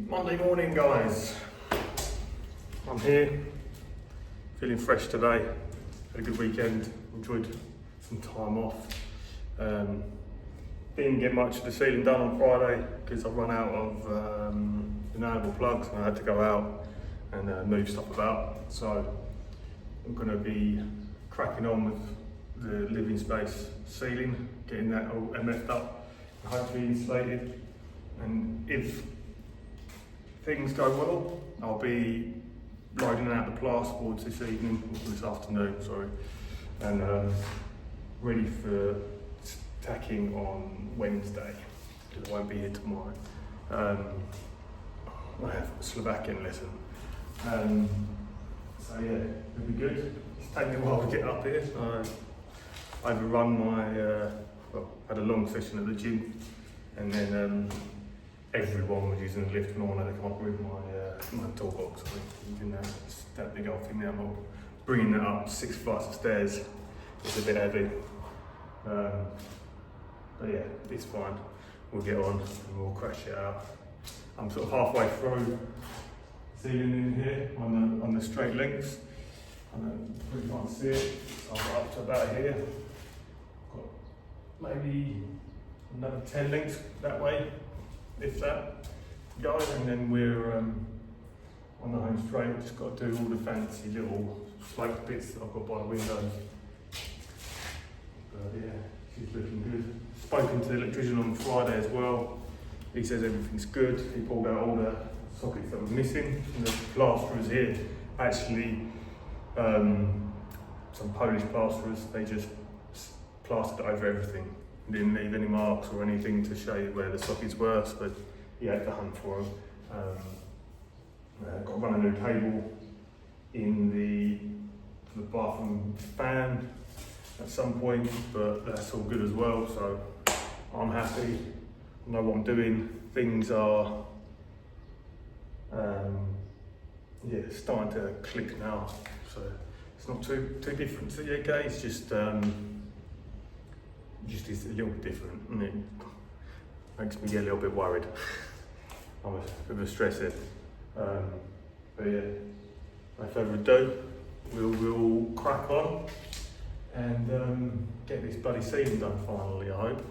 Monday morning, guys. I'm here, feeling fresh today. Had a good weekend, enjoyed some time off. Didn't get much of the ceiling done on Friday because I run out of enamel plugs and I had to go out and move stuff about. So I'm going to be cracking on with the living space ceiling, getting that all MF'd up and hopefully insulated. And if things go well, I'll be loading out the plasterboards this evening, or this afternoon, sorry, and ready for tacking on Wednesday, because I won't be here tomorrow. I have a Slovakian lesson. So yeah, it'll be good. It's taken me a while to get up here. I overrun my, had a long session at the gym, and then everyone was using the lift and all, and I had to come up with my toolbox. I think using that big old thing now, I'm bringing that up 6 flights of stairs. It's a bit heavy. But yeah, it's fine. We'll get on and we'll crash it out. I'm sort of halfway through ceiling in here on the straight lengths. I know you probably can't see it. I'll go up to about here. Got maybe another 10 links that way, if that, guys, and then we're on the home straight. Just got to do all the fancy little slope bits that I've got by the windows. But yeah, she's looking good. Spoken to the electrician on Friday as well. He says everything's good. He pulled out all the sockets that were missing. And the plasterers here, actually, some Polish plasterers, they just plastered over everything. Didn't leave any marks or anything to show you where the sockets were, so you had to hunt for them. Got to run a new cable in the bathroom fan at some point, but that's all good as well, so I'm happy. I know what I'm doing. Things are starting to click now, so it's not too different to the UK. It's just is a little bit different, and it makes me get a little bit worried. I'm a bit of a stress head. But yeah, no further ado, we'll crack on and get this bloody ceiling done finally, I hope.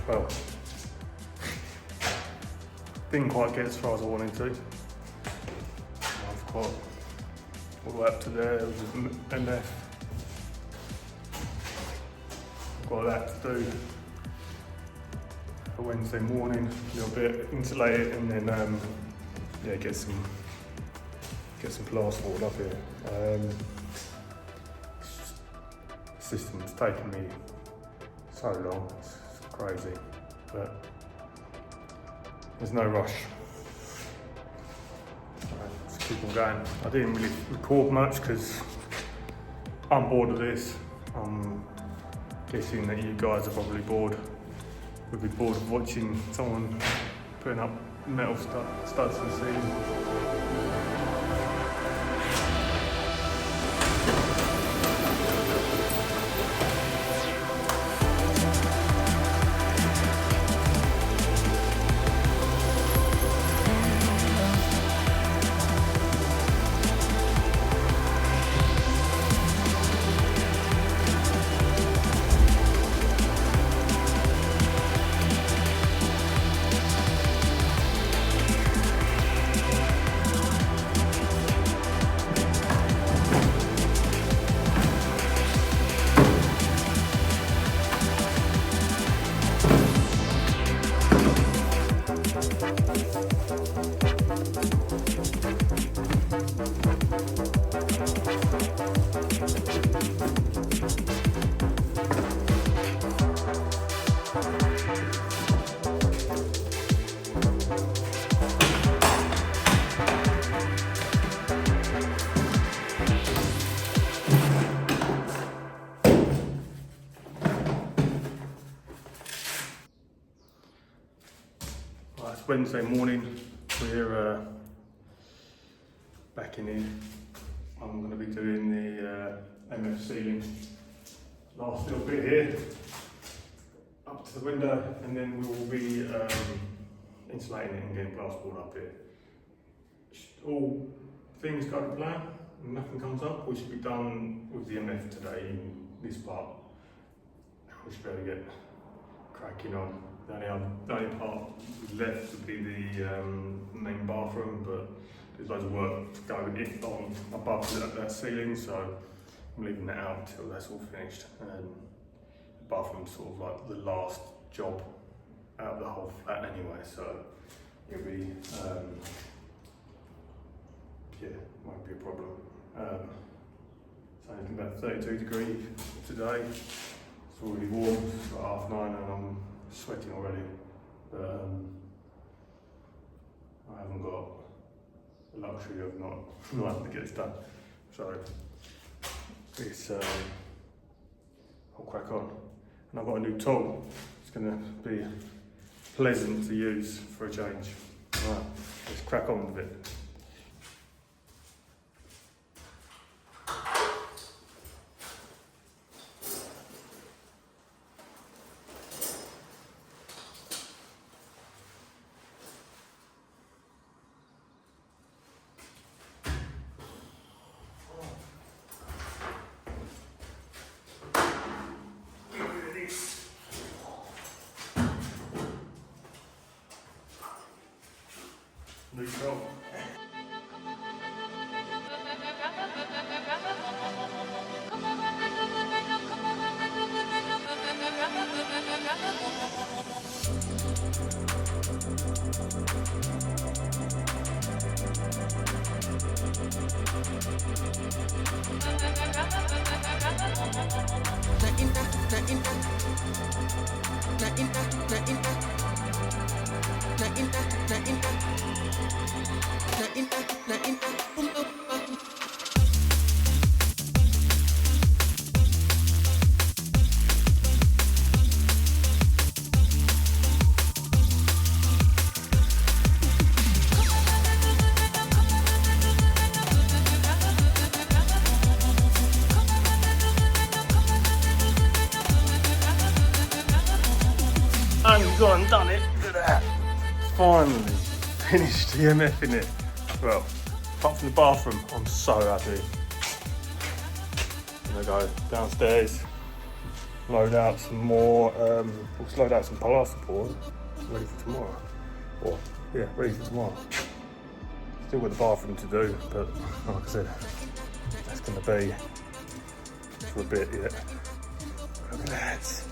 Well, didn't quite get as far as I wanted to. I've got all the way up to there, it was MF. I've got that to do for Wednesday morning, a little bit, insulate it, and then yeah, get some plasterboard up here. System's taken me so long, it's crazy, but there's no rush. Let's keep on going. I didn't really record much because I'm bored of this. I'm guessing that you guys are probably bored. Would be bored of watching someone putting up metal studs and seams. It's Wednesday morning, we're back in here. I'm going to be doing the MF ceiling, last little bit here, up to the window, and then we will be insulating it and getting plasterboard up here. All things go to plan, and nothing comes up, we should be done with the MF today in this part. We should be able to get cracking on. The only part left would be the main bathroom, but there's loads of work to go on above that ceiling, so I'm leaving that out until that's all finished. And the bathroom's sort of like the last job out of the whole flat anyway, so it'll be, yeah, won't be a problem. It's only about 32 degrees today. It's already warm, it's about 9:30 and I'm sweating already, but I haven't got the luxury of not having to get this done. So it's I'll crack on. And I've got a new tool. It's going to be pleasant to use for a change. Right, let's crack on with it. New tool. And we've gone and done it. Look at that. Finally finished the MF in it. Well, apart from the bathroom, I'm so happy. I'm gonna go downstairs, load out some more, load out some plasterboard, ready for tomorrow. Or, yeah, ready for tomorrow. Still got the bathroom to do, but like I said, that's gonna be for a bit yet. Look at that.